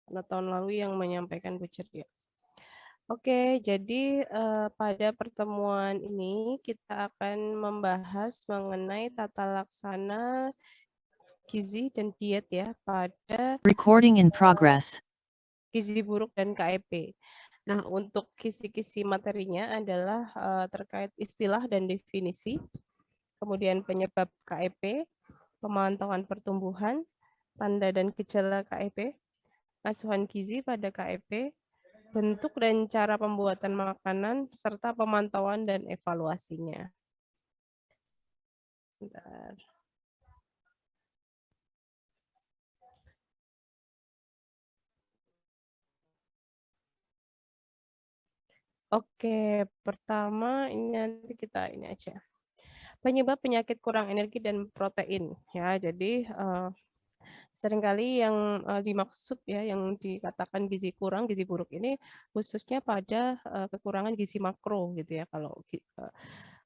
karena tahun lalu yang menyampaikan Bu Ceria. Oke, jadi pada pertemuan ini kita akan membahas mengenai tata laksana gizi dan diet ya pada Recording in progress. gizi buruk dan KEP. Nah, untuk kisi-kisi materinya adalah terkait istilah dan definisi, kemudian penyebab KEP, pemantauan pertumbuhan, tanda dan gejala KEP, asuhan gizi pada KEP, bentuk dan cara pembuatan makanan, serta pemantauan dan evaluasinya. Bentar. Oke, pertama ini nanti kita ini aja. Penyebab penyakit kurang energi dan protein ya. Jadi seringkali yang dimaksud ya yang dikatakan gizi kurang, gizi buruk ini khususnya pada kekurangan gizi makro gitu ya.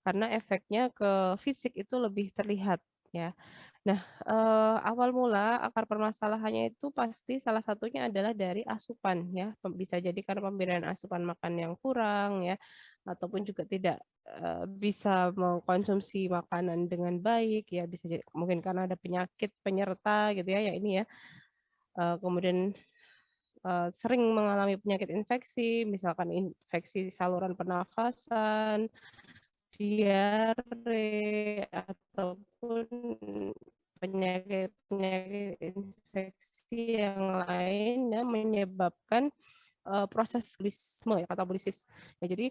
Karena efeknya ke fisik itu lebih terlihat ya. Nah, awal mula akar permasalahannya itu pasti salah satunya adalah dari asupan ya, bisa jadi karena pemberian asupan makan yang kurang ya, ataupun juga tidak, bisa mengkonsumsi makanan dengan baik ya, bisa jadi mungkin karena ada penyakit penyerta gitu ya, ya ini ya, kemudian, sering mengalami penyakit infeksi, misalkan infeksi saluran pernafasan, diare, ataupun penyakit-penyakit infeksi yang lain yang menyebabkan proses katabolisme ya, katabolisis. Ya, jadi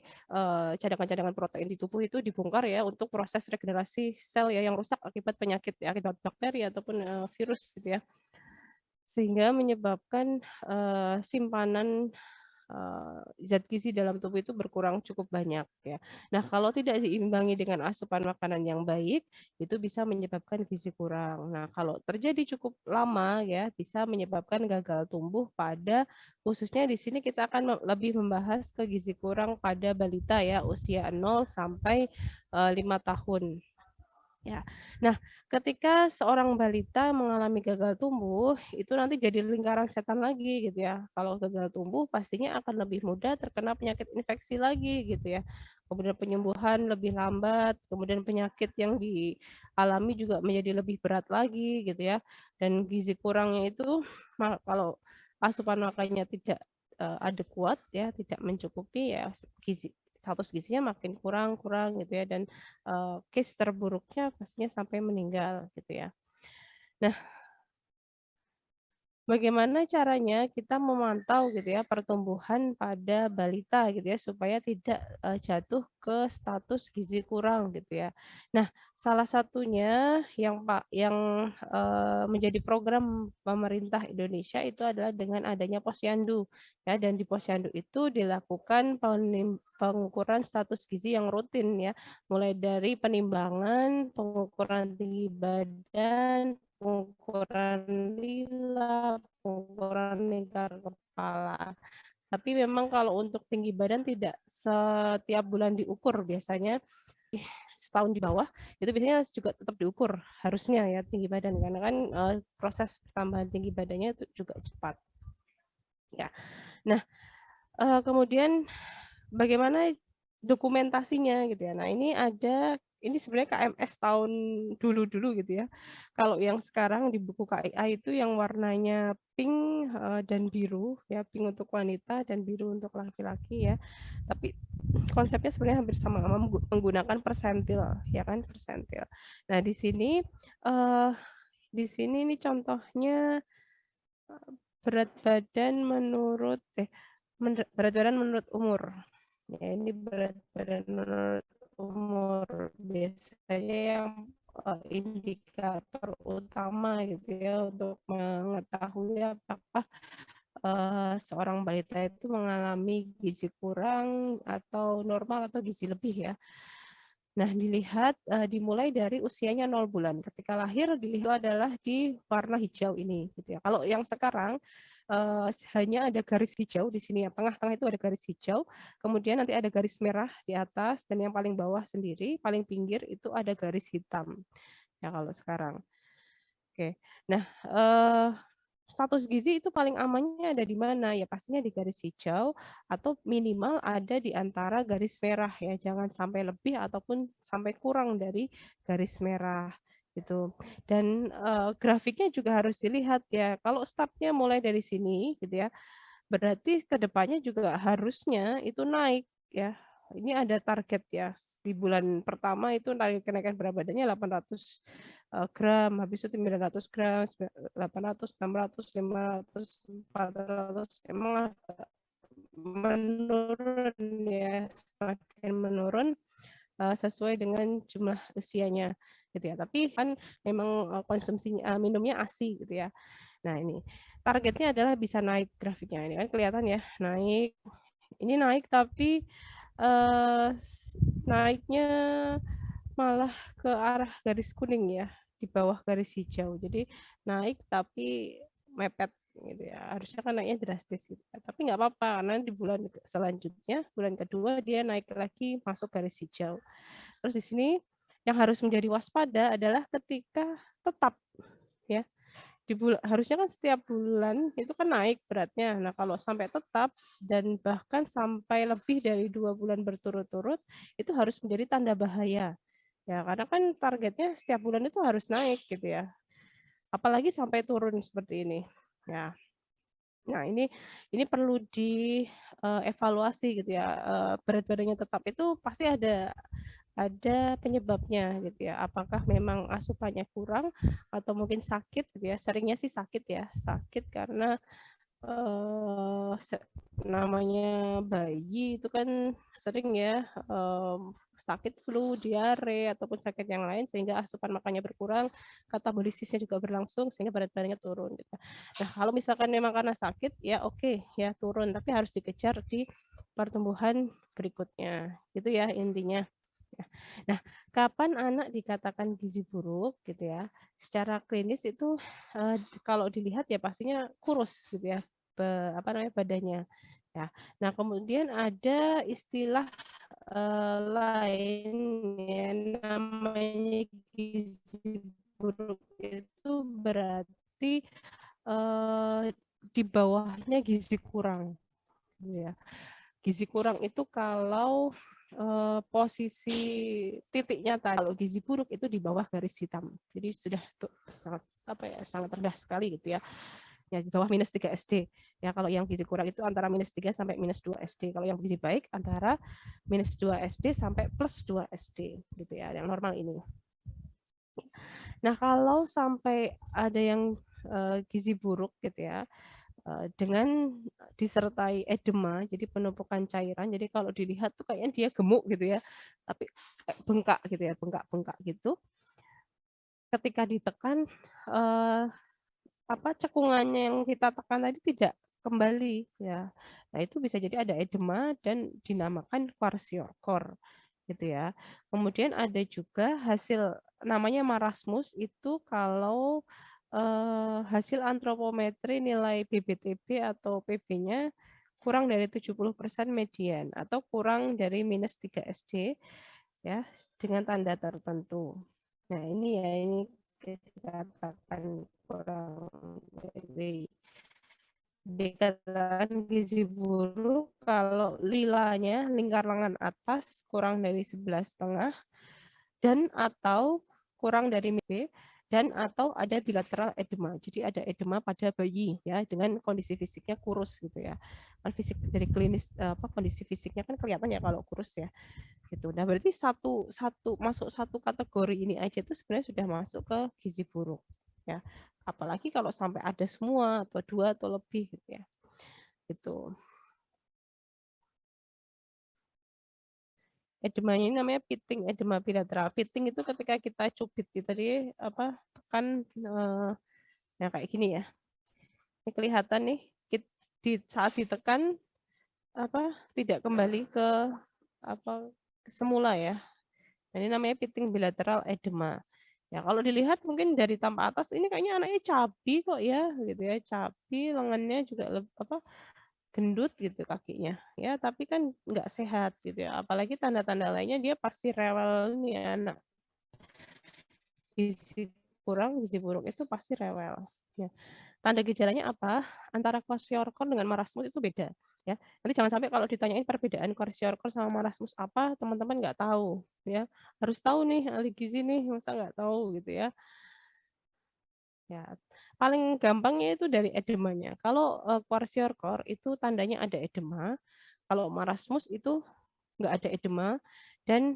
cadangan-cadangan protein di tubuh itu dibongkar ya untuk proses regenerasi sel ya yang rusak akibat penyakit ya, akibat bakteri ataupun virus gitu ya. Sehingga menyebabkan simpanan zat gizi dalam tubuh itu berkurang cukup banyak ya. Nah, kalau tidak diimbangi dengan asupan makanan yang baik, itu bisa menyebabkan gizi kurang. Nah, kalau terjadi cukup lama ya, bisa menyebabkan gagal tumbuh pada khususnya di sini kita akan lebih membahas ke gizi kurang pada balita ya, usia 0 sampai 5 tahun. Ya. Nah, ketika seorang balita mengalami gagal tumbuh, itu nanti jadi lingkaran setan lagi gitu ya. Kalau gagal tumbuh pastinya akan lebih mudah terkena penyakit infeksi lagi gitu ya. Kemudian penyembuhan lebih lambat, kemudian penyakit yang dialami juga menjadi lebih berat lagi gitu ya. Dan gizi kurangnya itu kalau asupan makannya tidak adekuat ya, tidak mencukupi ya gizi status gizinya makin kurang gitu ya dan case terburuknya pastinya sampai meninggal gitu ya. Nah, bagaimana caranya kita memantau gitu ya pertumbuhan pada balita gitu ya supaya tidak jatuh ke status gizi kurang gitu ya. Nah, salah satunya yang menjadi program pemerintah Indonesia itu adalah dengan adanya Posyandu ya dan di Posyandu itu dilakukan pengukuran status gizi yang rutin ya, mulai dari penimbangan, pengukuran tinggi badan, pengukuran lila, pengukuran lingkar kepala. Tapi memang kalau untuk tinggi badan tidak setiap bulan diukur biasanya setahun di bawah itu biasanya juga tetap diukur harusnya ya tinggi badan karena kan proses pertambahan tinggi badannya itu juga cepat. Ya. Nah, kemudian bagaimana dokumentasinya gitu ya. Nah, ini sebenarnya KMS tahun dulu-dulu gitu ya. Kalau yang sekarang di buku KIA itu yang warnanya pink dan biru ya, pink untuk wanita dan biru untuk laki-laki ya. Tapi konsepnya sebenarnya hampir sama, menggunakan persentil ya kan, persentil. Nah, eh di sini ini contohnya berat badan menurut berat badan menurut umur. Ya, ini berat badan menurut umur. Biasanya yang indikator utama gitu ya untuk mengetahui apakah seorang balita itu mengalami gizi kurang atau normal atau gizi lebih ya. Nah, dilihat dimulai dari usianya 0 bulan. Ketika lahir dilihat adalah di warna hijau ini gitu ya. Kalau yang sekarang hanya ada garis hijau di sini ya. Tengah-tengah itu ada garis hijau, kemudian nanti ada garis merah di atas dan yang paling bawah sendiri, paling pinggir itu ada garis hitam. Ya kalau sekarang. Oke. Nah, status gizi itu paling amannya ada di mana? Ya pastinya di garis hijau atau minimal ada di antara garis merah ya. Jangan sampai lebih ataupun sampai kurang dari garis merah gitu. Dan grafiknya juga harus dilihat ya. Kalau startnya mulai dari sini gitu ya, berarti ke depannya juga harusnya itu naik ya. Ini ada target ya. Di bulan pertama itu kenaikan berat badannya 800 gram, habis itu 900 gram, 800, 600, 500, 400. Emang menurun ya, semakin menurun sesuai dengan jumlah usianya gitu ya. Tapi kan memang konsumsi minumnya ASI gitu ya. Nah, ini targetnya adalah bisa naik grafiknya. Ini kan kelihatan ya, naik. Ini naik tapi eh, naiknya malah ke arah garis kuning ya, di bawah garis hijau. Jadi naik tapi mepet gitu ya. Harusnya kan naiknya drastis gitu. Tapi nggak apa-apa karena di bulan selanjutnya, bulan kedua dia naik lagi masuk garis hijau. Terus di sini yang harus menjadi waspada adalah ketika tetap ya harusnya kan setiap bulan itu kan naik beratnya. Nah, kalau sampai tetap dan bahkan sampai lebih dari 2 bulan berturut-turut, itu harus menjadi tanda bahaya. Ya, karena kan targetnya setiap bulan itu harus naik gitu ya. Apalagi sampai turun seperti ini. Ya. Nah, ini perlu dievaluasi gitu ya. Berat badannya tetap itu pasti ada penyebabnya gitu ya. Apakah memang asupannya kurang atau mungkin sakit gitu ya. Seringnya sih sakit ya. Sakit karena eh, namanya bayi itu kan sering ya sakit flu, diare ataupun sakit yang lain sehingga asupan makannya berkurang, katabolisisnya juga berlangsung sehingga berat badannya turun gitu. Nah, kalau misalkan memang karena sakit ya oke ya turun tapi harus dikejar di pertumbuhan berikutnya. Gitu ya intinya. Ya. Nah, kapan anak dikatakan gizi buruk gitu ya? Secara klinis itu kalau dilihat ya pastinya kurus gitu ya, apa namanya badannya. Ya. Nah, kemudian ada istilah lain ya, namanya gizi buruk itu berarti di bawahnya gizi kurang. Gitu ya. Gizi kurang itu kalau posisi titiknya tadi kalau gizi buruk itu di bawah garis hitam. Jadi sudah sangat apa ya sangat rendah sekali gitu ya. Ya di bawah -3 SD. Ya kalau yang gizi kurang itu antara -3 sampai -2 SD. Kalau yang gizi baik antara -2 SD sampai +2 SD gitu ya. Yang normal ini. Nah, kalau sampai ada yang gizi buruk gitu ya, dengan disertai edema, jadi penumpukan cairan. Jadi kalau dilihat tuh kayaknya dia gemuk gitu ya, tapi bengkak gitu ya, bengkak-bengkak gitu. Ketika ditekan, cekungannya yang kita tekan tadi tidak kembali ya. Nah, itu bisa jadi ada edema dan dinamakan kwashiorkor gitu ya. Kemudian ada juga hasil namanya marasmus itu kalau hasil antropometri nilai BBTB atau PB-nya kurang dari 70% median atau kurang dari -3 SD ya dengan tanda tertentu. Nah, ini dikatakan kurang dari dikatakan gizi buruk kalau lilanya lingkar lengan atas kurang dari 11,5 dan atau kurang dari B dan atau ada bilateral edema. Jadi ada edema pada bayi ya dengan kondisi fisiknya kurus gitu ya. Kan fisik dari klinis kondisi fisiknya kan kelihatan ya kalau kurus ya gitu. Nah, berarti masuk satu kategori ini aja itu sebenarnya sudah masuk ke gizi buruk ya. Apalagi kalau sampai ada semua atau 2 atau lebih gitu ya. Gitu. Edemanya ini namanya pitting edema bilateral. Pitting itu ketika kita cubit itu tadi kan ya kayak gini ya. Ini kelihatan nih saat ditekan tidak kembali ke semula ya. Nah, ini namanya pitting bilateral edema. Ya, kalau dilihat mungkin dari tampak atas ini kayaknya anaknya cabi kok ya, gitu ya, cabi, lengannya juga gendut gitu kakinya. Ya, tapi kan nggak sehat gitu ya. Apalagi tanda-tanda lainnya dia pasti rewel nih anak. Gizi kurang, gizi buruk itu pasti rewel. Ya. Tanda gejalanya apa? Antara kwashiorkor dengan marasmus itu beda, ya. Nanti jangan sampai kalau ditanyain perbedaan kwashiorkor sama marasmus apa, teman-teman nggak tahu, ya. Harus tahu nih, ahli gizi nih, masa nggak tahu gitu ya. Ya, paling gampangnya itu dari edemanya. Kalau kwashiorkor itu tandanya ada edema, kalau marasmus itu nggak ada edema dan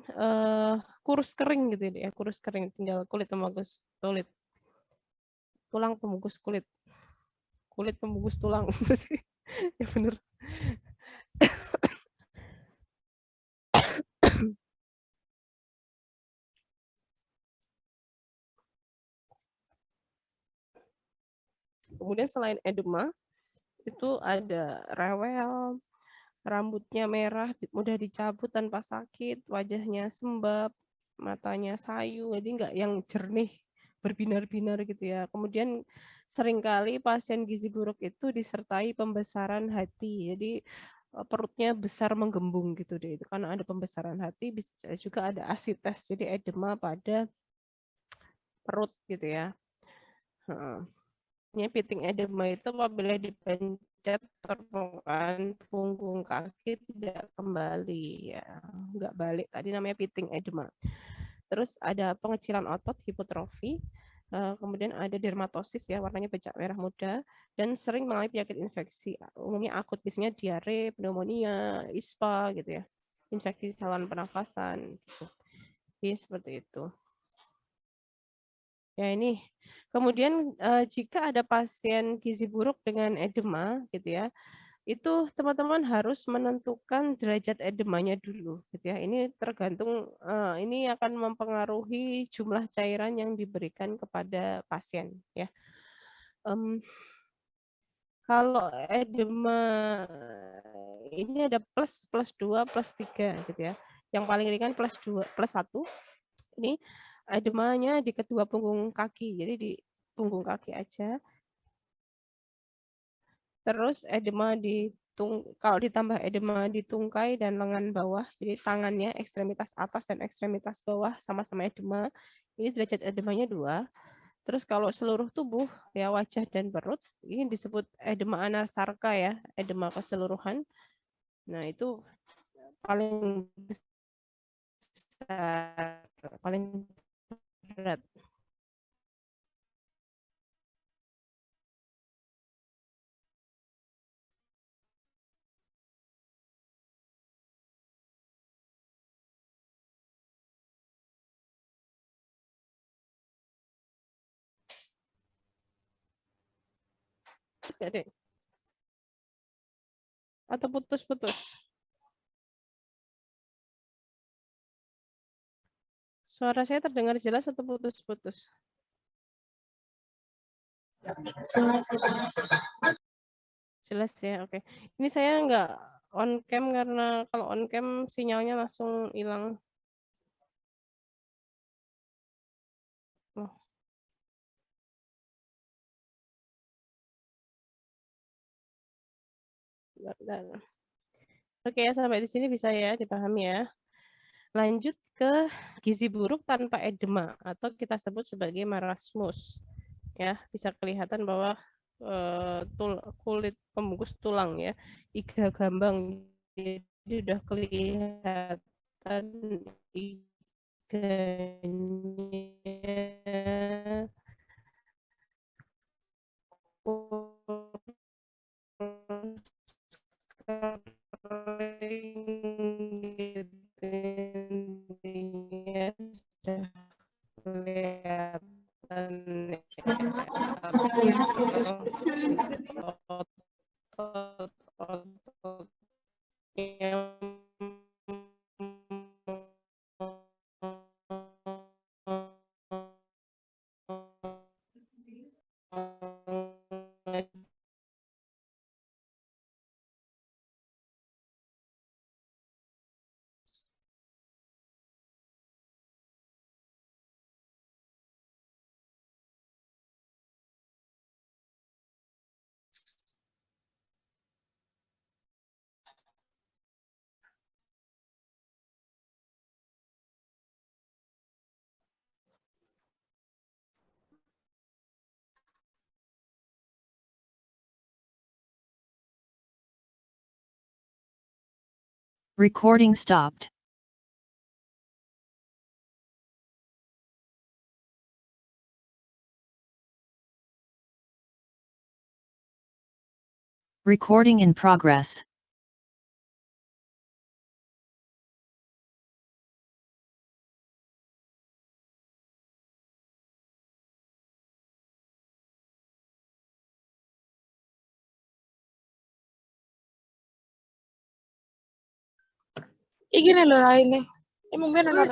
kurus kering gitu ya, kurus kering, tinggal kulit pembungkus kulit, tulang pembungkus kulit, kulit pembungkus tulang. Ya bener. Kemudian selain edema, itu ada rewel, rambutnya merah, mudah dicabut tanpa sakit, wajahnya sembab, matanya sayu, jadi nggak yang jernih, berbinar-binar gitu ya. Kemudian seringkali pasien gizi buruk itu disertai pembesaran hati, jadi perutnya besar menggembung gitu deh. Itu karena ada pembesaran hati, bisa juga ada asites, jadi edema pada perut gitu ya. Heeh. Piting edema itu apabila dipencet permukaan punggung kaki tidak kembali ya, nggak balik. Tadi namanya piting edema. Terus ada pengecilan otot hipotrofi, kemudian ada dermatosis ya, warnanya becak merah muda dan sering mengalami penyakit infeksi. Umumnya akut, biasanya diare, pneumonia, ISPA gitu ya. Infeksi saluran pernafasan gitu. Jadi seperti itu. Ya ini. Kemudian jika ada pasien gizi buruk dengan edema gitu ya, itu teman-teman harus menentukan derajat edemanya dulu gitu ya. Ini tergantung ini akan mempengaruhi jumlah cairan yang diberikan kepada pasien ya. Kalau edema ini ada plus, plus 2, plus 3 gitu ya. Yang paling ringan plus 2, plus 1. Ini edemanya di kedua punggung kaki. Jadi di punggung kaki aja. Terus edema di kalau ditambah edema di tungkai dan lengan bawah, jadi tangannya ekstremitas atas dan ekstremitas bawah sama-sama edema. Ini derajat edemanya 2. Terus kalau seluruh tubuh, ya wajah dan perut, ini disebut edema anasarka ya, edema keseluruhan. Nah itu paling besar, paling berat. Atau putus-putus. Suara saya terdengar jelas atau putus-putus? Jelas ya, oke. Ini saya nggak on cam karena kalau on cam sinyalnya langsung hilang. Oh, Oke, sampai di sini bisa ya dipahami ya. Lanjut ke gizi buruk tanpa edema atau kita sebut sebagai marasmus. Ya, bisa kelihatan bahwa kulit pembungkus tulang ya, iga gambang. Jadi udah kelihatan iganya. Sudah kelihatan Recording stopped. Recording in progress. Iki nih lho lainnya. Mungkin ana.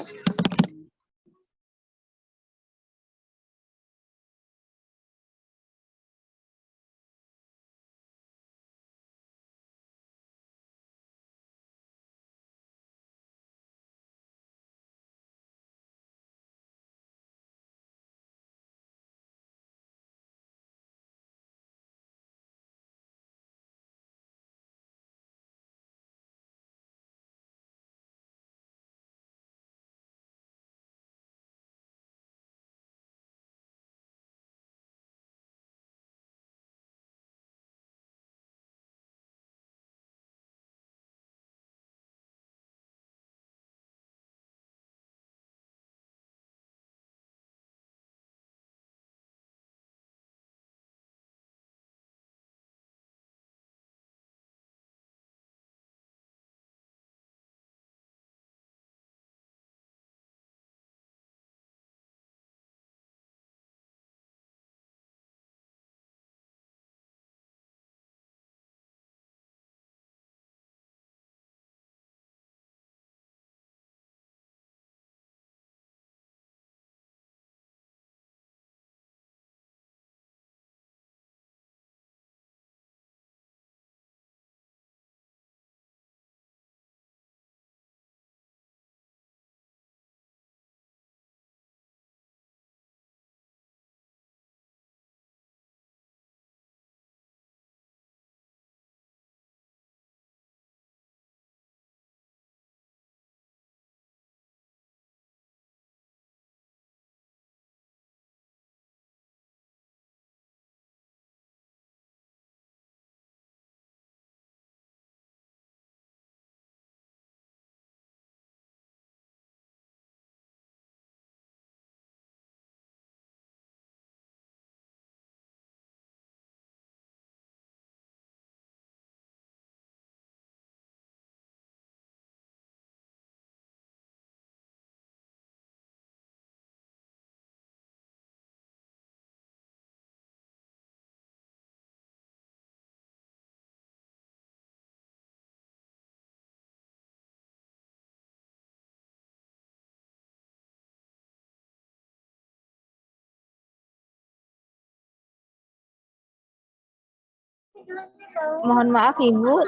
Mohon maaf Ibu,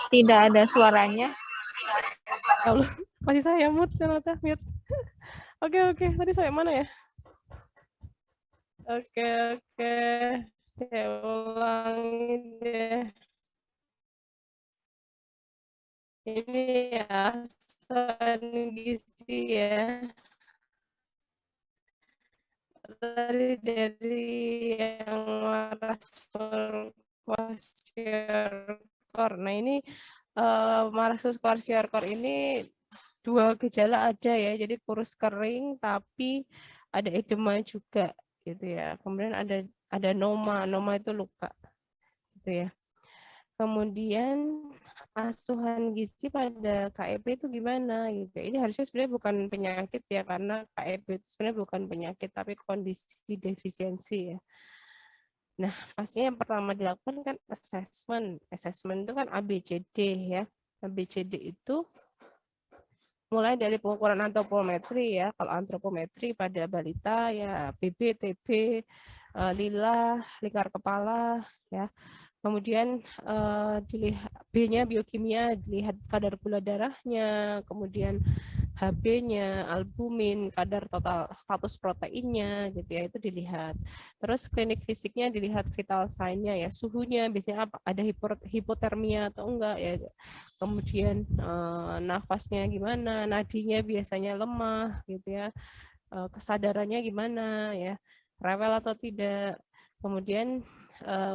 tidak ada suaranya. Allah, masih saya mute ternyata mute. Oke, tadi saya mana ya? Oke, saya ulangi deh. Ini ya, asupan gizi ya. Dari yang waras kwashiorkor. Nah ini marasmus kwashiorkor ini dua gejala ada ya, jadi kurus kering tapi ada edema juga gitu ya. Kemudian ada noma itu luka gitu ya. Kemudian asuhan gizi pada KEP itu gimana gitu. Ini harusnya sebenarnya bukan penyakit ya, karena KEP itu sebenarnya bukan penyakit tapi kondisi defisiensi ya. Nah, pastinya yang pertama dilakukan kan assessment. Assessment itu kan ABCD ya. ABCD itu mulai dari pengukuran antropometri ya. Kalau antropometri pada balita ya BB, TB, lila, lingkar kepala ya. Kemudian dilihat B-nya biokimia, dilihat kadar gula darahnya, kemudian HB-nya, albumin, kadar total status proteinnya gitu ya, itu dilihat. Terus klinik fisiknya dilihat vital sign-nya ya, suhunya biasanya apa, ada hipotermia atau enggak ya. Kemudian nafasnya gimana, nadinya biasanya lemah gitu ya. Kesadarannya gimana ya, rewel atau tidak. Kemudian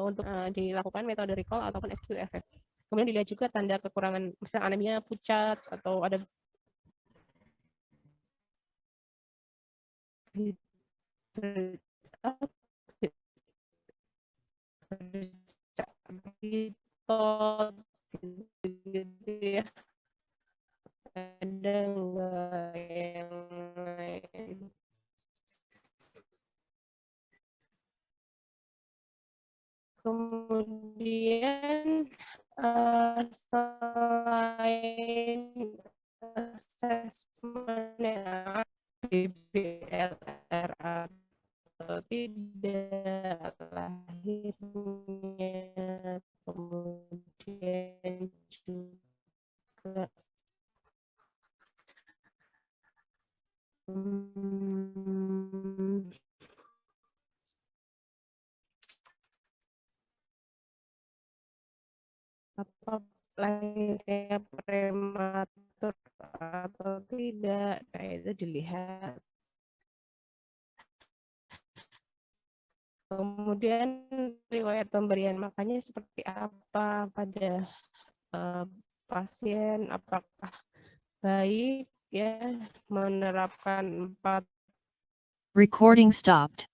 untuk dilakukan metode recall ataupun SQFF. Kemudian dilihat juga tanda kekurangan, misalnya anemia, pucat, atau ada gitu ya. Ada nggak yang lain? Kemudian, selain asesmen ya, BBLR atau tidak, lahirnya, kemudian juga, mmm apa lahirnya prematur atau tidak, nah itu dilihat. Kemudian riwayat pemberian makannya seperti apa pada, eee, pasien, apakah baik ya menerapkan 4 Recording stopped.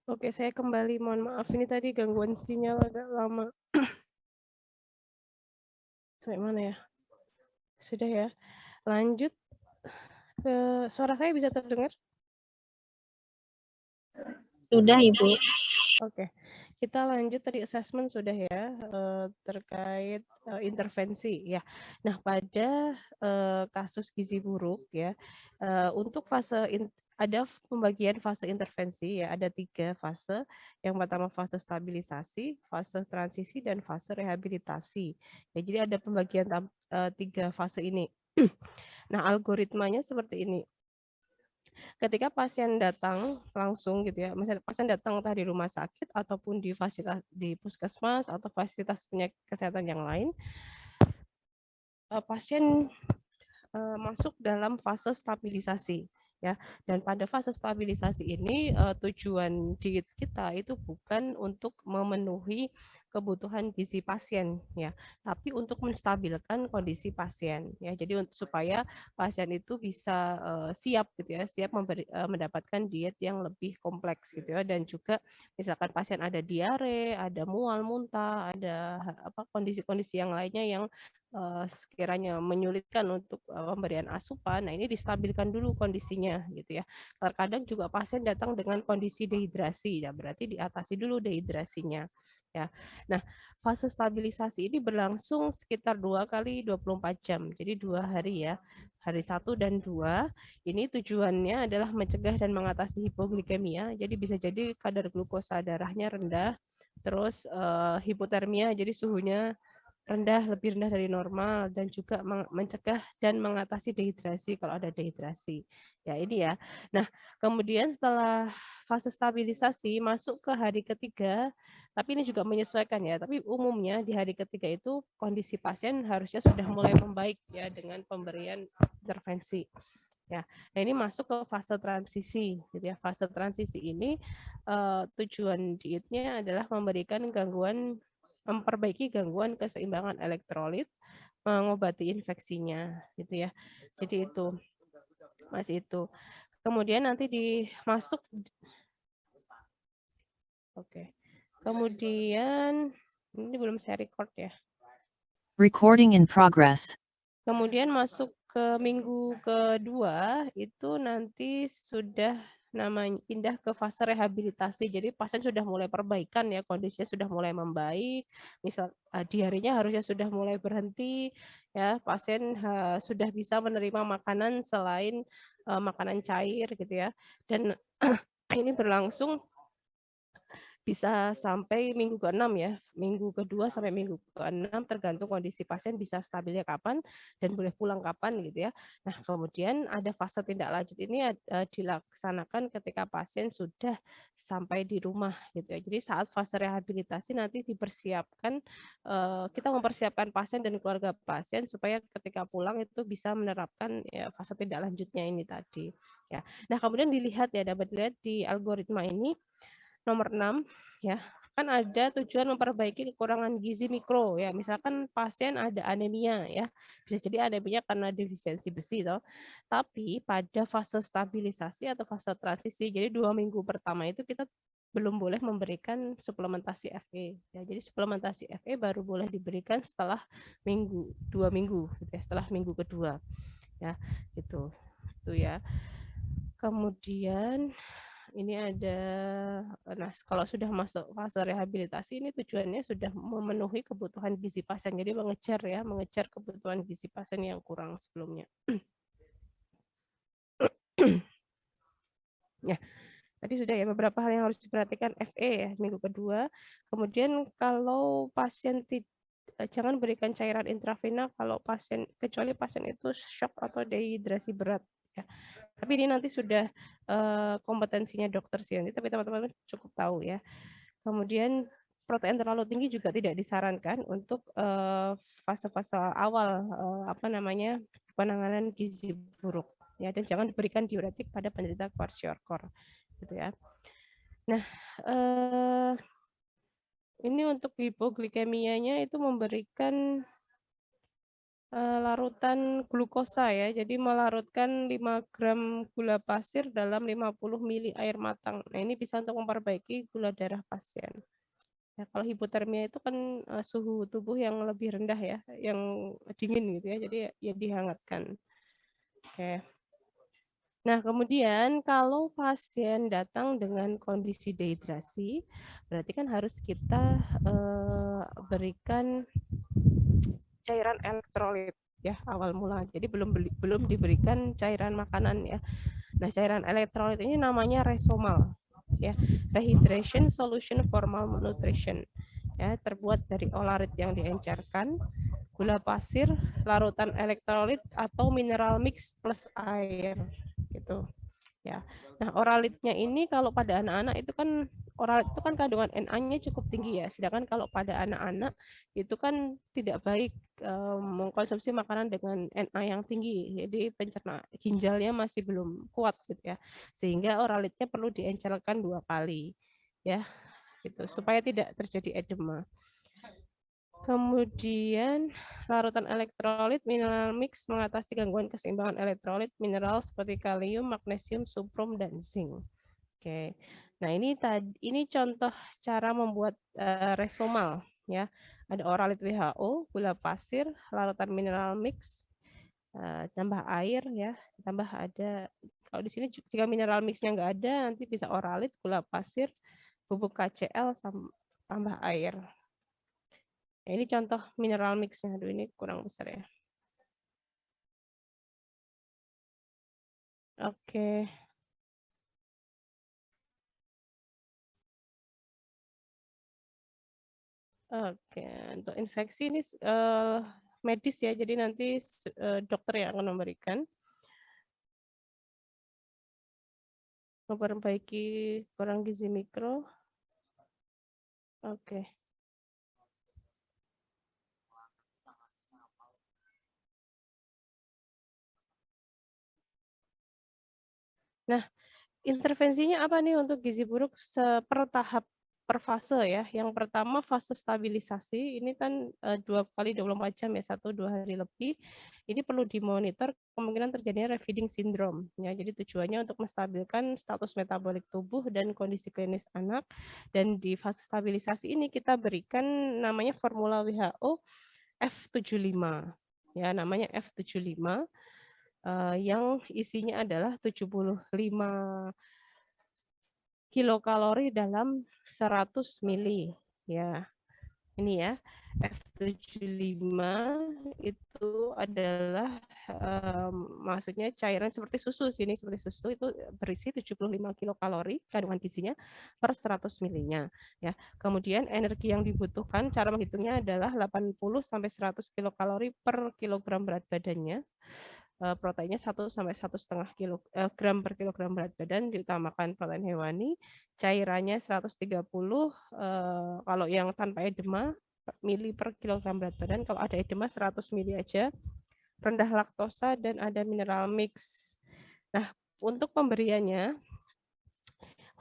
Oke, saya kembali. Mohon maaf, ini tadi gangguan sinyal agak lama. Sampai mana ya? Sudah ya. Lanjut ke suara saya bisa terdengar? Sudah, Ibu. Oke. Kita lanjut tadi assessment sudah ya, terkait intervensi ya. Nah, pada kasus gizi buruk ya, untuk ada pembagian fase intervensi ya, ada 3 fase. Yang pertama fase stabilisasi, fase transisi, dan fase rehabilitasi. Ya, jadi ada pembagian 3 fase ini. Nah, algoritmanya seperti ini. Ketika pasien datang langsung gitu ya, misalnya pasien datang entah di rumah sakit ataupun di fasilitas di puskesmas atau fasilitas kesehatan yang lain, pasien masuk dalam fase stabilisasi ya. Dan pada fase stabilisasi ini tujuan diet kita itu bukan untuk memenuhi kebutuhan gizi pasien ya, tapi untuk menstabilkan kondisi pasien ya. Jadi supaya pasien itu bisa siap gitu ya, siap mendapatkan diet yang lebih kompleks gitu ya. Dan juga misalkan pasien ada diare, ada mual, muntah, ada kondisi-kondisi yang lainnya yang sekiranya menyulitkan untuk pemberian asupan, nah ini distabilkan dulu kondisinya gitu ya. Terkadang juga pasien datang dengan kondisi dehidrasi, ya berarti diatasi dulu dehidrasinya. Ya. Nah, fase stabilisasi ini berlangsung sekitar 2 kali 24 jam. Jadi 2 hari ya. Hari 1 dan 2 ini tujuannya adalah mencegah dan mengatasi hipoglikemia. Jadi bisa jadi kadar glukosa darahnya rendah, terus hipotermia, jadi suhunya rendah, lebih rendah dari normal, dan juga mencegah dan mengatasi dehidrasi kalau ada dehidrasi. Ya, ini ya. Nah, kemudian setelah fase stabilisasi masuk ke hari ketiga, tapi ini juga menyesuaikan ya. Tapi umumnya di hari ketiga itu kondisi pasien harusnya sudah mulai membaik ya dengan pemberian intervensi. Ya, nah ini masuk ke fase transisi, gitu ya. Fase transisi ini tujuan dietnya adalah memperbaiki gangguan keseimbangan elektrolit, mengobati infeksinya, gitu ya. Jadi itu masih itu. Kemudian nanti dimasuk, oke. Kemudian ini belum saya record ya. Recording in progress. Kemudian masuk ke minggu kedua itu nanti sudah namanya pindah ke fase rehabilitasi. Jadi pasien sudah mulai perbaikan ya, kondisinya sudah mulai membaik. Misal diarenya harusnya sudah mulai berhenti ya, pasien sudah bisa menerima makanan selain makanan cair gitu ya. Dan ini berlangsung bisa sampai minggu ke-6 ya, minggu kedua sampai minggu ke-6 tergantung kondisi pasien bisa stabilnya kapan dan boleh pulang kapan gitu ya. Nah, kemudian ada fase tindak lanjut ini dilaksanakan ketika pasien sudah sampai di rumah gitu ya. Jadi saat fase rehabilitasi nanti dipersiapkan, kita mempersiapkan pasien dan keluarga pasien supaya ketika pulang itu bisa menerapkan ya fase tindak lanjutnya ini tadi ya. Nah, kemudian dapat dilihat di algoritma ini nomor 6 ya, kan ada tujuan memperbaiki kekurangan gizi mikro ya. Misalkan pasien ada anemia ya. Bisa jadi anemia karena defisiensi besi toh. Tapi pada fase stabilisasi atau fase transisi, jadi 2 minggu pertama itu kita belum boleh memberikan suplementasi Fe. Ya, jadi suplementasi Fe baru boleh diberikan setelah 2 minggu gitu ya, setelah minggu kedua. Ya, gitu. Itu ya. Kemudian ini ada, nah kalau sudah masuk fase rehabilitasi ini tujuannya sudah memenuhi kebutuhan gizi pasien. Jadi mengejar kebutuhan gizi pasien yang kurang sebelumnya. Ya, tadi sudah ya beberapa hal yang harus diperhatikan Fe ya minggu kedua. Kemudian kalau pasien jangan berikan cairan intravena kalau kecuali pasien itu shock atau dehidrasi berat ya. Tapi ini nanti sudah kompetensinya dokter sih nanti, tapi teman-teman cukup tahu ya. Kemudian protein terlalu tinggi juga tidak disarankan untuk fase-fase awal penanganan gizi buruk ya, dan jangan diberikan diuretik pada penderita kwashiorkor gitu ya. Nah, ini untuk hipoglikemianya itu memberikan larutan glukosa ya. Jadi melarutkan 5 gram gula pasir dalam 50 mili air matang. Nah, ini bisa untuk memperbaiki gula darah pasien. Ya, kalau hipotermia itu kan suhu tubuh yang lebih rendah ya, yang dingin gitu ya. Jadi ya dihangatkan. Oke. Nah, kemudian kalau pasien datang dengan kondisi dehidrasi, berarti kan harus kita berikan cairan elektrolit ya awal mula. Jadi belum diberikan cairan makanan ya. Nah, cairan elektrolit ini namanya Resomal ya. Rehydration Solution for Malnutrition. Ya, terbuat dari olarit yang diencerkan, gula pasir, larutan elektrolit atau mineral mix plus air gitu. Ya. Nah, oralitnya ini kalau pada anak-anak itu kan oralit itu kan kandungan Na-nya cukup tinggi ya. Sedangkan kalau pada anak-anak itu kan tidak baik mengkonsumsi makanan dengan Na yang tinggi. Jadi pencerna ginjalnya masih belum kuat gitu ya. Sehingga oralitnya perlu diencerkan 2 kali ya. Gitu supaya tidak terjadi edema. Kemudian larutan elektrolit mineral mix mengatasi gangguan keseimbangan elektrolit mineral seperti kalium, magnesium, suprum dan zinc. Oke. Nah, ini contoh cara membuat Resomal ya. Ada oralit WHO, gula pasir, larutan mineral mix, tambah air ya, tambah ada kalau di sini jika mineral mixnya nggak ada nanti bisa oralit, gula pasir, bubuk KCl tambah air. Ya, ini contoh mineral mixnya. Aduh, ini kurang besar ya. Oke. Oke, untuk infeksi ini medis ya, jadi nanti dokter yang akan memberikan. Memperbaiki kurang gizi mikro. Oke. Nah, intervensinya apa nih untuk gizi buruk per tahap per fase ya. Yang pertama fase stabilisasi, ini kan 2 kali 24 jam ya, 1-2 hari lebih. Ini perlu dimonitor kemungkinan terjadinya refeeding syndrome. Ya, jadi tujuannya untuk menstabilkan status metabolik tubuh dan kondisi klinis anak. Dan di fase stabilisasi ini kita berikan namanya formula WHO F75. Ya, namanya F75 yang isinya adalah 75 kilokalori dalam 100 mili. Ya, ini ya. F75 itu adalah maksudnya cairan seperti susu sini seperti susu itu berisi 75 kilokalori kandungan gizinya per 100 milinya ya. Kemudian energi yang dibutuhkan cara menghitungnya adalah 80 sampai 100 kilokalori per kilogram berat badannya. Proteinnya 1 sampai 1,5 gram per kilogram berat badan, diutamakan protein hewani, cairannya 130 kalau yang tanpa edema mili per kilogram berat badan, kalau ada edema 100 mili aja, rendah laktosa dan ada mineral mix. Nah, untuk pemberiannya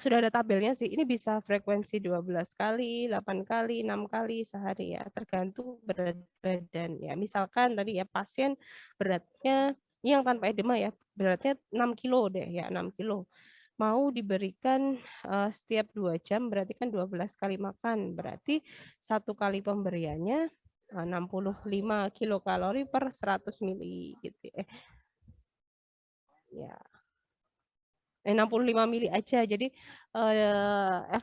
sudah ada tabelnya sih. Ini bisa frekuensi 12 kali, 8 kali, 6 kali sehari ya, tergantung berat badan ya. Misalkan tadi ya pasien beratnya yang tanpa edema ya, beratnya 6 kilo deh ya, 6 kilo. Mau diberikan setiap 2 jam berarti kan 12 kali makan. Berarti satu kali pemberiannya 65 kilokalori per 100 mili gitu. Ya. 65 mili aja. Jadi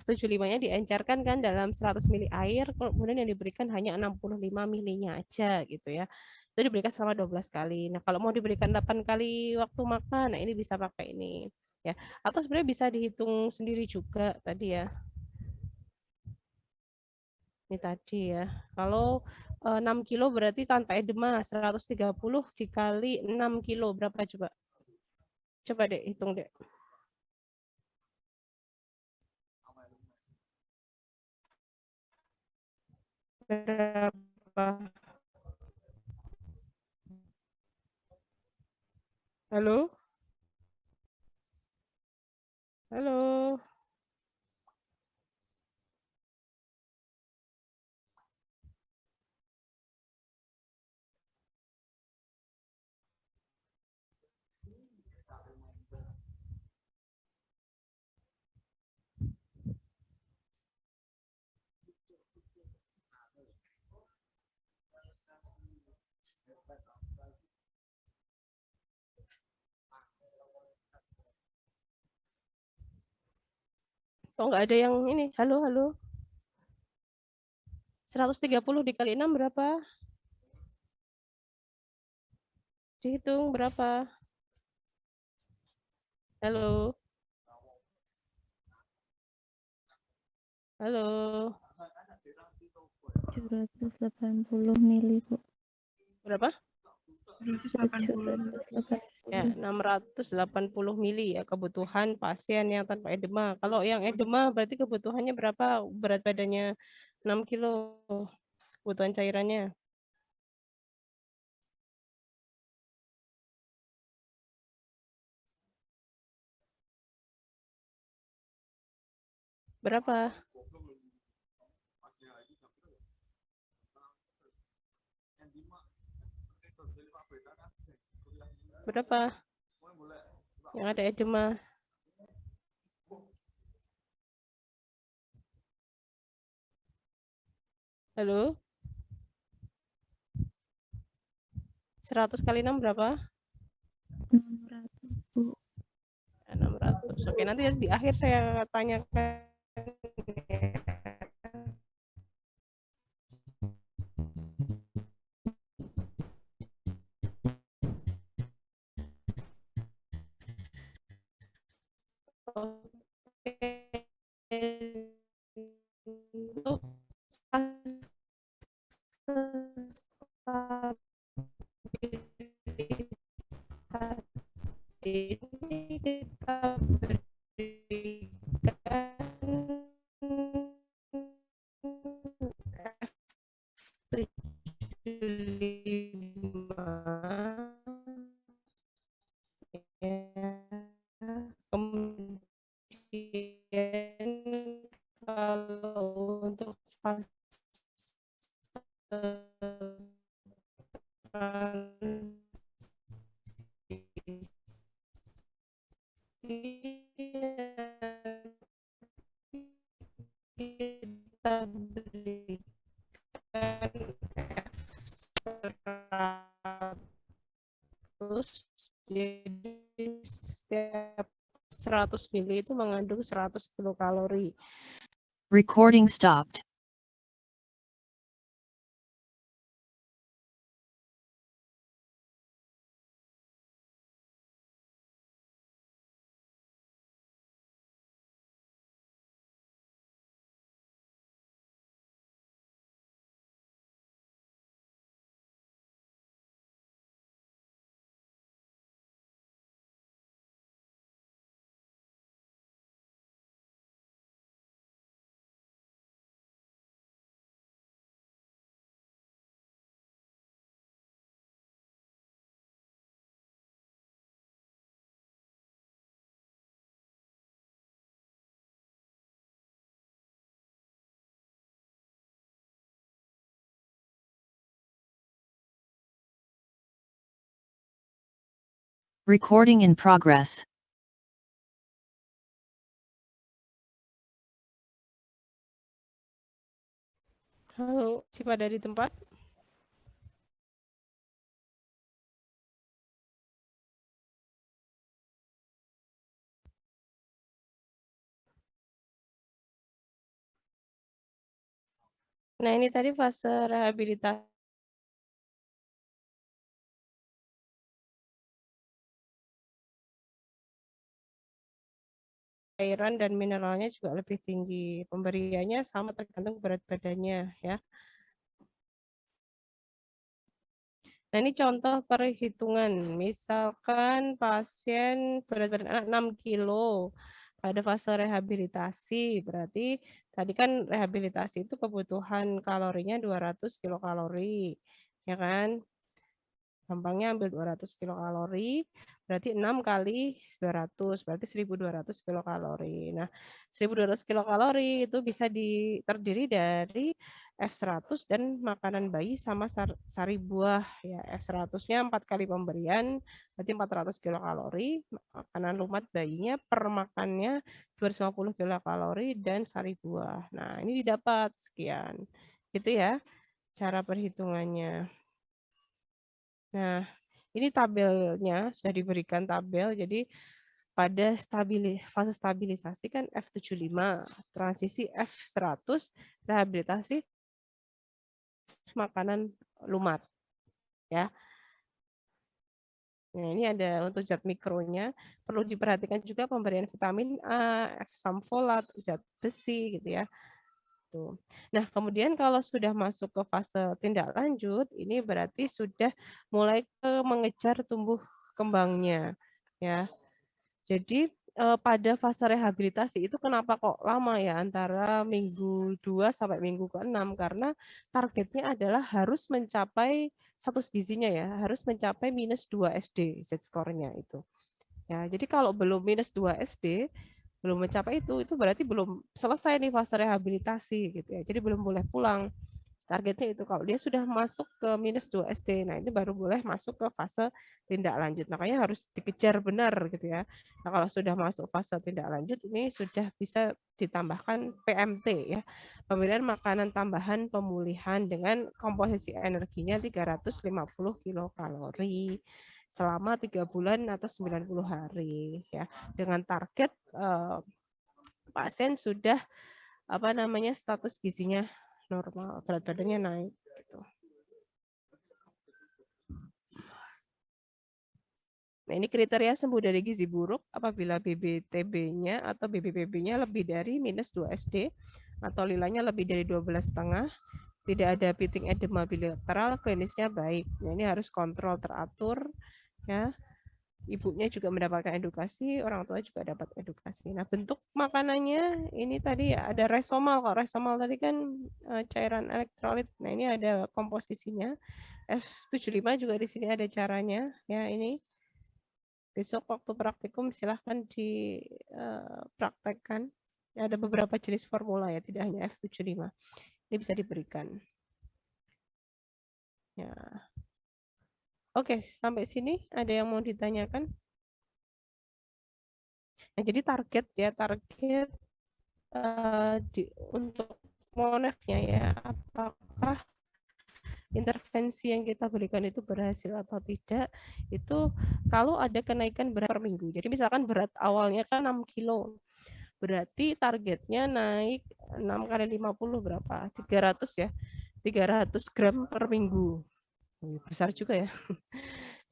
F75-nya diencerkan kan dalam 100 mili air, kemudian yang diberikan hanya 65 milinya aja gitu ya. Itu diberikan selama 12 kali. Nah, kalau mau diberikan 8 kali waktu makan, nah ini bisa pakai ini ya. Atau sebenarnya bisa dihitung sendiri juga tadi ya. Ini tadi ya. Kalau 6 kilo berarti tanpa edema 130 dikali 6 kilo berapa coba? Coba deh hitung deh. Berapa? Halo? Halo? Kok nggak ada yang ini? Halo, halo. 130 dikali 6 berapa? Dihitung berapa? Halo. Halo. 780 mili, Bu. Berapa? 780. Ya, 680 mili ya kebutuhan pasien yang tanpa edema. Kalau yang edema berarti kebutuhannya berapa? Berat badannya 6 kilo kebutuhan cairannya. Berapa? Berapa? Yang ada edema. Halo? 100 kali 6 berapa? 600, Bu. 600. Oke, nanti di akhir saya tanyakan. Oke. Untuk ini kita berikan F75 ya. Kemudian kalau untuk fase kita berikan F100, jadi setiap 100 mili itu mengandung 100 kilokalori. Recording stopped. Recording in progress. Halo, masih pada di tempat? Nah, ini tadi fase rehabilitasi cairan dan mineralnya juga lebih tinggi. Pemberiannya sama tergantung berat badannya ya. Nah, ini contoh perhitungan. Misalkan pasien berat badan anak 6 kilo pada fase rehabilitasi. Berarti tadi kan rehabilitasi itu kebutuhan kalorinya 200 kilokalori. Ya kan? Gampangnya ambil 200 kilokalori, berarti 6 kali 200, berarti 1200 kilokalori. Nah, 1200 kilokalori itu bisa terdiri dari F100 dan makanan bayi sama sari buah. Ya, F100-nya 4 kali pemberian, berarti 400 kilokalori. Makanan lumat bayinya per makannya 250 kilokalori dan sari buah. Nah, ini didapat sekian. Gitu ya cara perhitungannya. Nah, ini tabelnya sudah diberikan tabel. Jadi pada fase stabilisasi kan F75, transisi F100, rehabilitasi makanan lumat ya. Nah, ini ada untuk zat mikronya, perlu diperhatikan juga pemberian vitamin A, asam folat, zat besi gitu ya. Tuh. Nah, kemudian kalau sudah masuk ke fase tindak lanjut, ini berarti sudah mulai mengejar tumbuh kembangnya ya. Jadi pada fase rehabilitasi itu kenapa kok lama ya antara minggu 2 sampai minggu ke-6 karena targetnya adalah harus mencapai status gizinya ya, harus mencapai -2 SD Z-score-nya itu. Ya, jadi kalau belum -2 SD, belum mencapai itu berarti belum selesai nih fase rehabilitasi gitu ya. Jadi belum boleh pulang. Targetnya itu kalau dia sudah masuk ke -2 SD, nah ini baru boleh masuk ke fase tindak lanjut. Makanya harus dikejar benar gitu ya. Nah, kalau sudah masuk fase tindak lanjut ini sudah bisa ditambahkan PMT ya. Pemberian makanan tambahan pemulihan dengan komposisi energinya 350 kilokalori selama 3 bulan atau 90 hari ya. Dengan target pasien sudah status gizinya normal, berat badannya naik gitu. Nah, ini kriteria sembuh dari gizi buruk apabila BBTB-nya atau BBPB-nya lebih dari -2 SD atau lilanya lebih dari 12,5, tidak ada pitting edema bilateral, klinisnya baik. Nah, ini harus kontrol teratur ya. Ibunya juga mendapatkan edukasi, orang tua juga dapat edukasi. Nah, bentuk makanannya ini tadi ya ada resomal. Kalau resomal tadi kan cairan elektrolit. Nah, ini ada komposisinya. F75 juga di sini ada caranya. Ya, ini besok waktu praktikum silahkan dipraktekkan. Ada beberapa jenis formula ya, tidak hanya F75. Ini bisa diberikan. Ya. Oke, sampai sini ada yang mau ditanyakan? Nah, jadi target untuk monefnya ya, apakah intervensi yang kita berikan itu berhasil atau tidak, itu kalau ada kenaikan berat per minggu. Jadi misalkan berat awalnya kan 6 kilo, berarti targetnya naik 6 kali 50 berapa? 300 ya, 300 gram per minggu. Besar juga ya.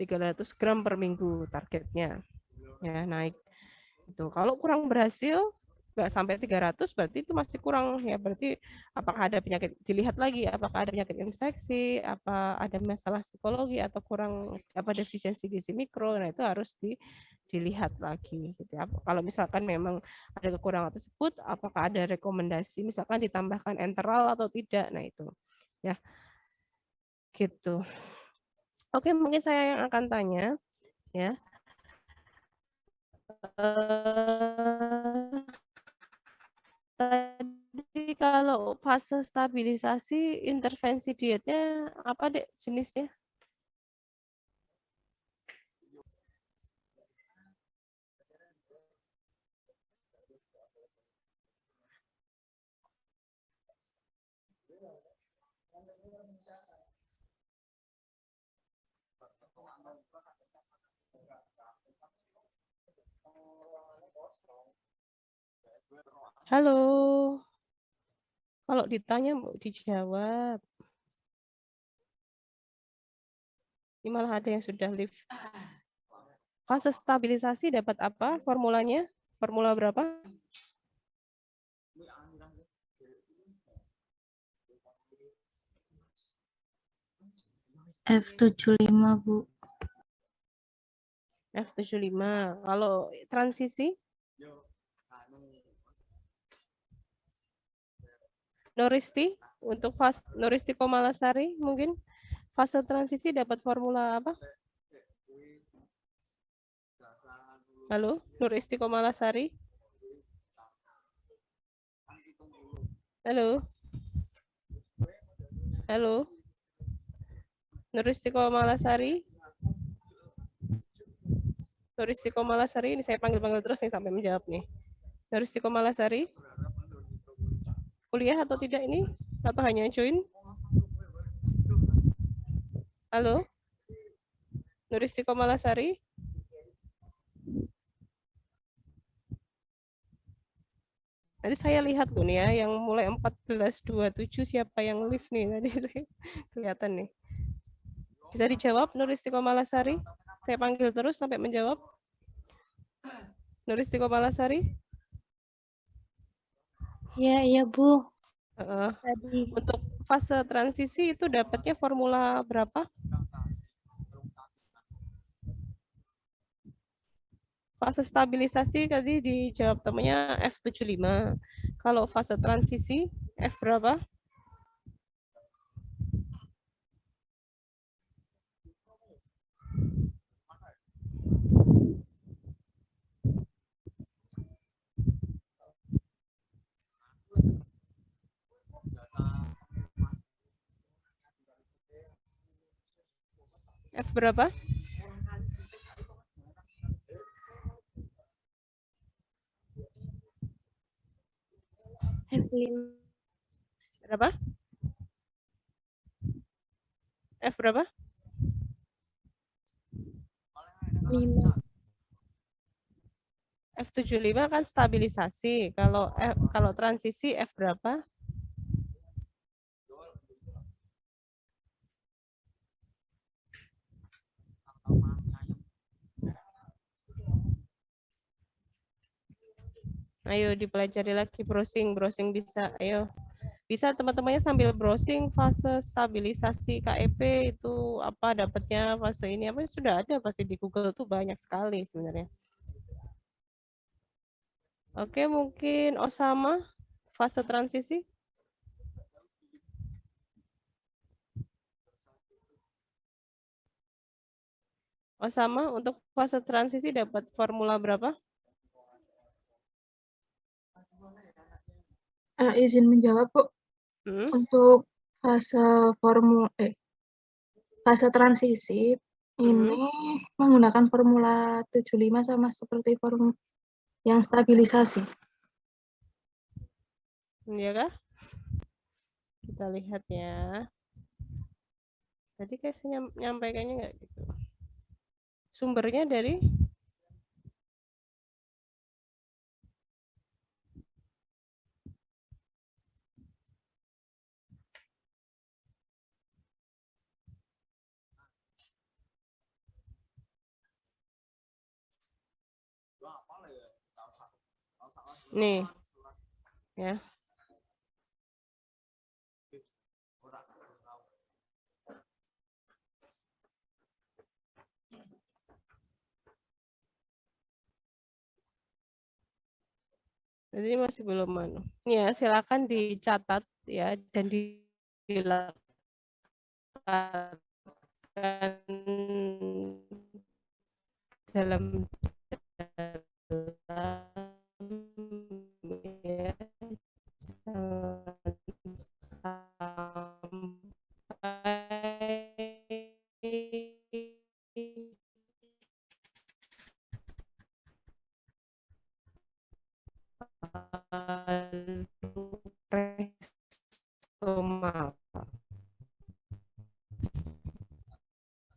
300 gram per minggu targetnya ya naik itu. Kalau kurang berhasil nggak sampai 300 berarti itu masih kurang ya, berarti apakah ada penyakit, dilihat lagi apakah ada penyakit infeksi, apa ada masalah psikologi atau kurang defisiensi gizi mikro. Nah, itu harus dilihat lagi gitu ya. Kalau misalkan memang ada kekurangan tersebut, apakah ada rekomendasi misalkan ditambahkan enteral atau tidak. Nah, itu ya gitu. Oke, mungkin saya yang akan tanya ya. Tadi kalau fase stabilisasi intervensi dietnya apa dek jenisnya? Halo, kalau ditanya mau dijawab. Ini malah ada yang sudah live. Fase stabilisasi dapat apa formulanya? Formula berapa? F75, Bu. F75. Kalau transisi? Noristi untuk fase Noristi Komalasari mungkin fase transisi dapat formula apa? Halo, Noristi Komalasari. Halo. Halo. Nuristi Komalasari. Nuristi Komalasari, ini saya panggil-panggil terus nih sampai menjawab nih. Nuristi Komalasari. Kuliah atau tidak ini? Atau hanya join? Halo? Nuristi Komalasari? Nanti saya lihat tuh nih ya, yang mulai 14.27 siapa yang live nih tadi kelihatan nih. Bisa dijawab Nur Istiqomalasari? Saya panggil terus sampai menjawab. Nur Istiqomalasari? Iya, Bu. Tadi Untuk fase transisi itu dapatnya formula berapa? Fase stabilisasi tadi dijawab temannya F75. Kalau fase transisi F berapa? F berapa? F5. Berapa? F berapa? 5. F75 kan stabilisasi. Kalau transisi F berapa? Ayo dipelajari lagi browsing bisa. Ayo. Bisa teman-temannya sambil browsing fase stabilisasi KEP itu apa dapatnya fase ini apa sudah ada pasti di Google tuh banyak sekali sebenarnya. Oke, mungkin Osama fase transisi. Osama untuk fase transisi dapat formula berapa? Izin menjawab, Bu. Hmm? Untuk fase fase transisi ini menggunakan formula 75 sama seperti formula yang stabilisasi. Iya kah? Kita lihat ya. Tadi kayak saya nyampaikannya nggak gitu. Sumbernya dari nih ya. Jadi masih belum anu. Ya, silakan dicatat ya dan dilakukan dalam ya,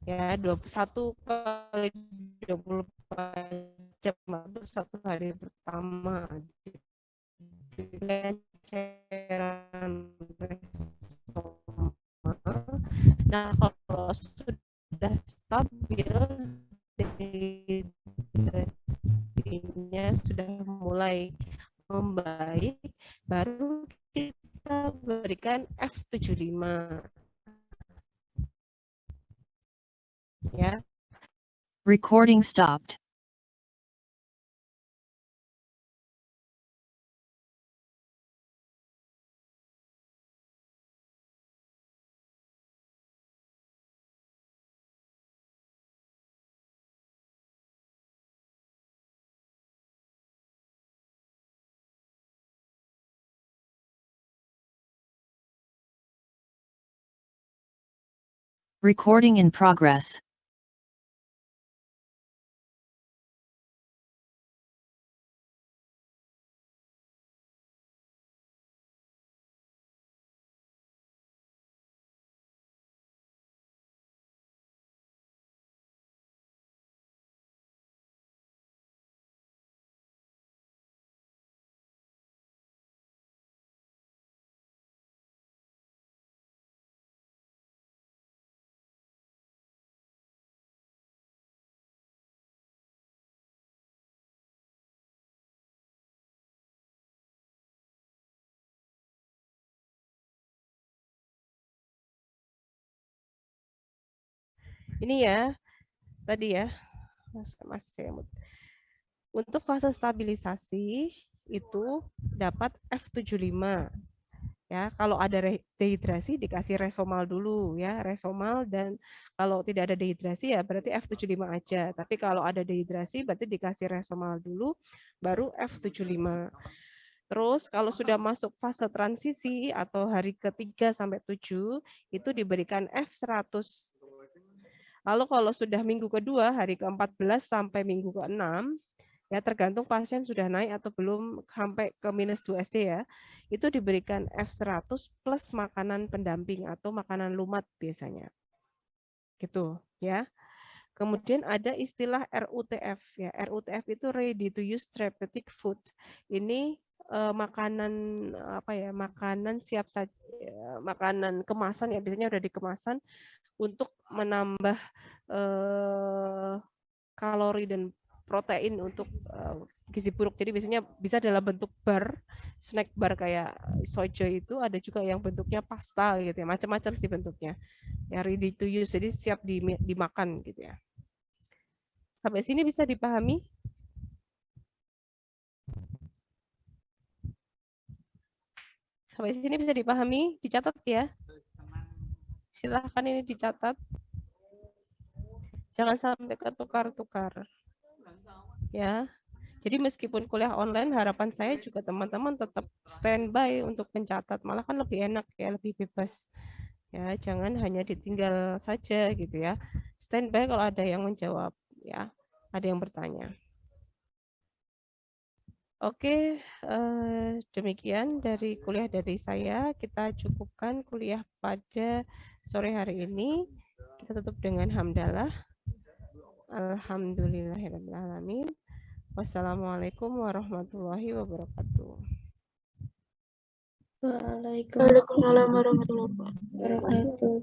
ya 21 kali 24 jam itu satu hari pertama dengan cairan restoma. Nah kalau sudah stabil dehidrasinya sudah mulai membaik baru kita berikan F75 ya. Recording stopped. Recording in progress. Ini ya, tadi ya, Mas Semut. Untuk fase stabilisasi itu dapat F75. Ya, kalau ada dehidrasi dikasih resomal dulu ya, resomal, dan kalau tidak ada dehidrasi ya berarti F75 aja. Tapi kalau ada dehidrasi berarti dikasih resomal dulu baru F75. Terus kalau sudah masuk fase transisi atau hari ke-3 sampai 7 itu diberikan F100. Lalu kalau sudah minggu kedua hari ke-14 sampai minggu ke-6 ya tergantung pasien sudah naik atau belum sampai ke -2 SD ya, itu diberikan F100 plus makanan pendamping atau makanan lumat biasanya. Gitu ya. Kemudian ada istilah RUTF ya. RUTF itu ready to use therapeutic food. Ini makanan apa ya? Makanan siap saja, makanan kemasan ya, biasanya udah dikemasan untuk menambah kalori dan protein untuk gizi buruk. Jadi biasanya bisa dalam bentuk bar, snack bar kayak sojo itu, ada juga yang bentuknya pasta gitu ya, macam-macam sih bentuknya. Ya ready to use, jadi siap dimakan gitu ya. Sampai sini bisa dipahami? Sampai sini bisa dipahami? Dicatat ya. Silahkan ini dicatat. Jangan sampai ketukar-tukar. Ya. Jadi meskipun kuliah online, harapan saya juga teman-teman tetap standby untuk mencatat. Malah kan lebih enak ya, lebih bebas. Ya, jangan hanya ditinggal saja gitu ya. Standby kalau ada yang menjawab ya, ada yang bertanya. Oke, demikian dari kuliah dari saya. Kita cukupkan kuliah pada sore hari ini. Kita tutup dengan hamdalah. Alhamdulillahirrahmanirrahim. Wassalamualaikum warahmatullahi wabarakatuh. Waalaikumsalam warahmatullahi wabarakatuh.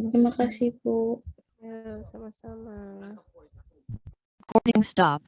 Terima kasih, Bu. Ya, sama-sama. Recording stopped.